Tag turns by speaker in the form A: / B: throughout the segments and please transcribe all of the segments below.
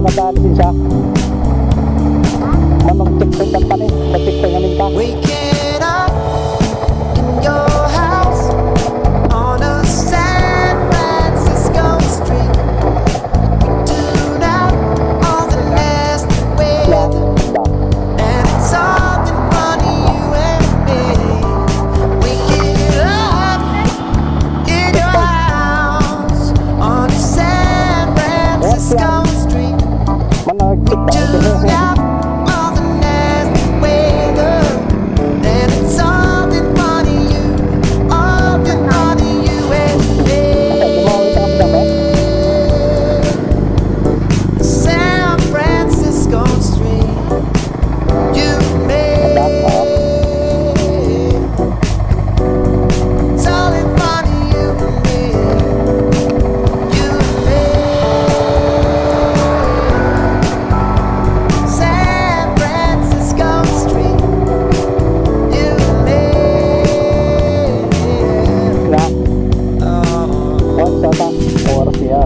A: madali din siya. Mag-checkpoint ang panin. Mag-checkpoint namin ka.
B: Waking up in your house on a San Francisco street. We tune out all the nasty weather, and it's something funny, you and me. Waking up in your house on a San Francisco street. Tune out all the nasty weather, and it's something funny, you, something funny, you and me. San Francisco street, you and me. Something funny, you and me. You and me. San Francisco street, you and me. Oh.
A: What's that? Oras ya.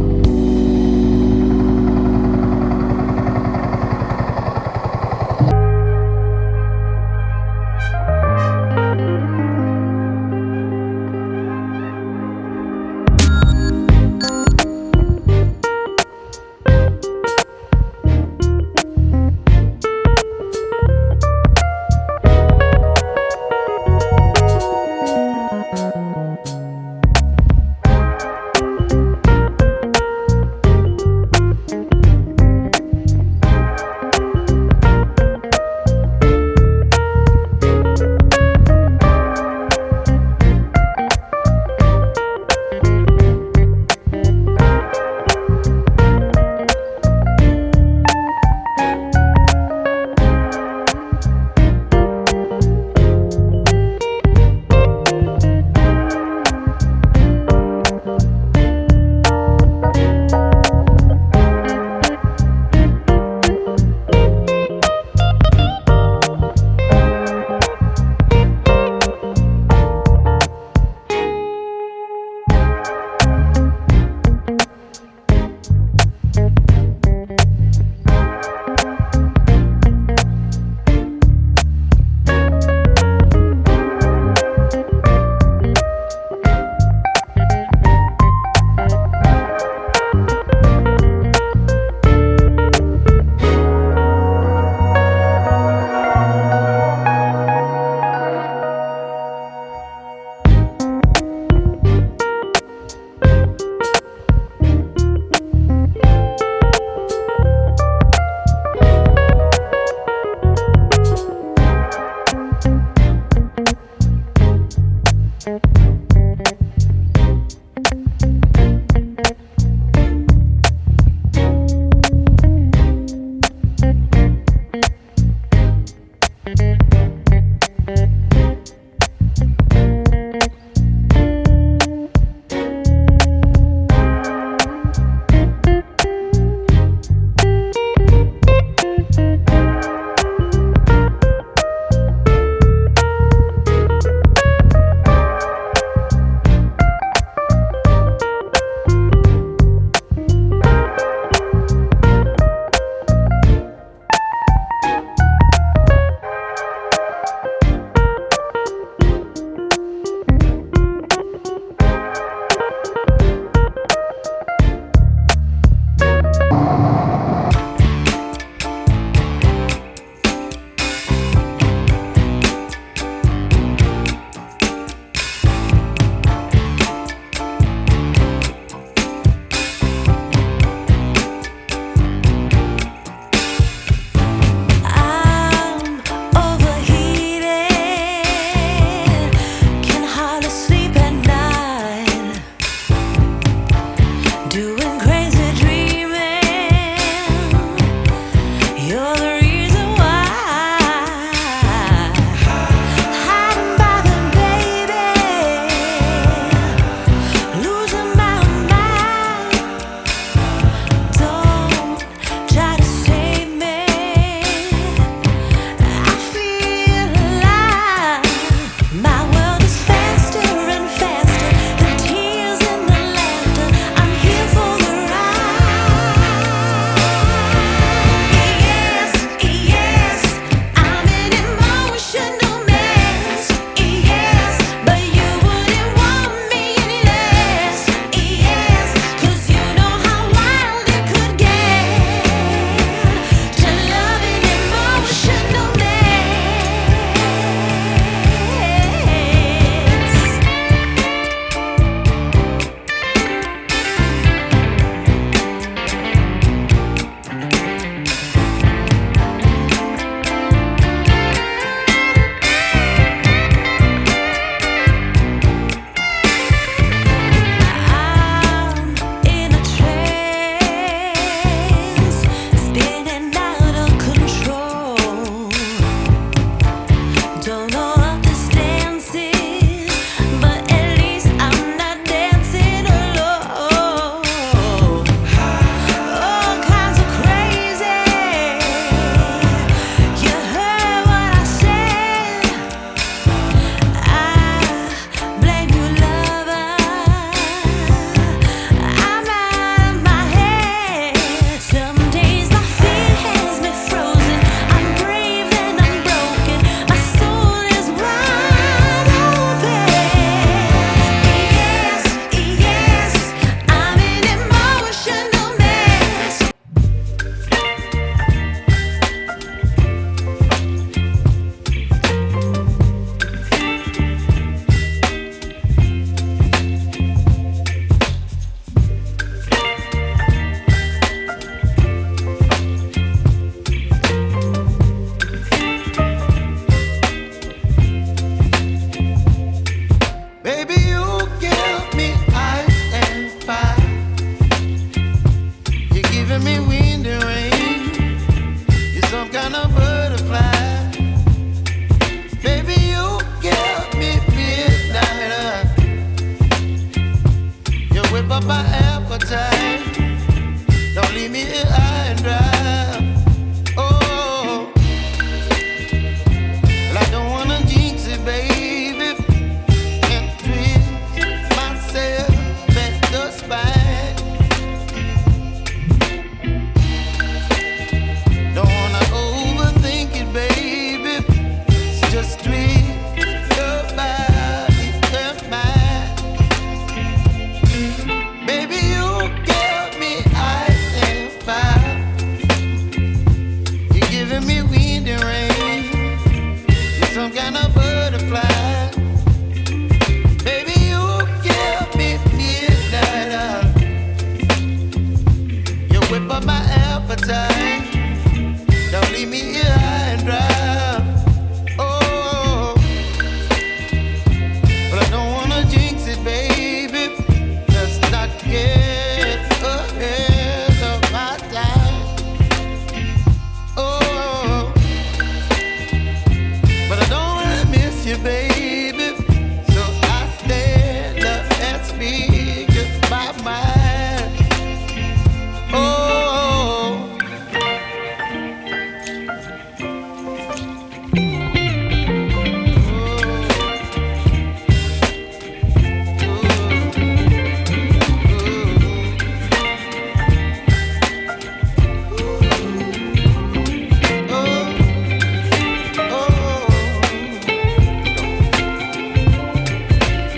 B: up my appetite. Don't leave me here high and dry. Oh, but I don't wanna jinx it, baby. Let's not get ahead of my time. Oh, but I don't wanna miss you, baby. So I stand up and speak just my mind. Oh.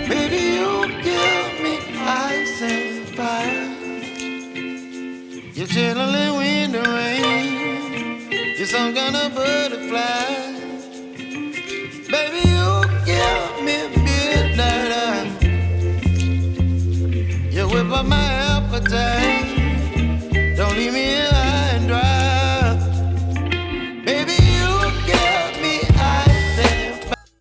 B: Baby, you give me ice and fire. You're chilling when the rain. You're some kind of butterfly. Baby, you give me midnight. You whip up my appetite.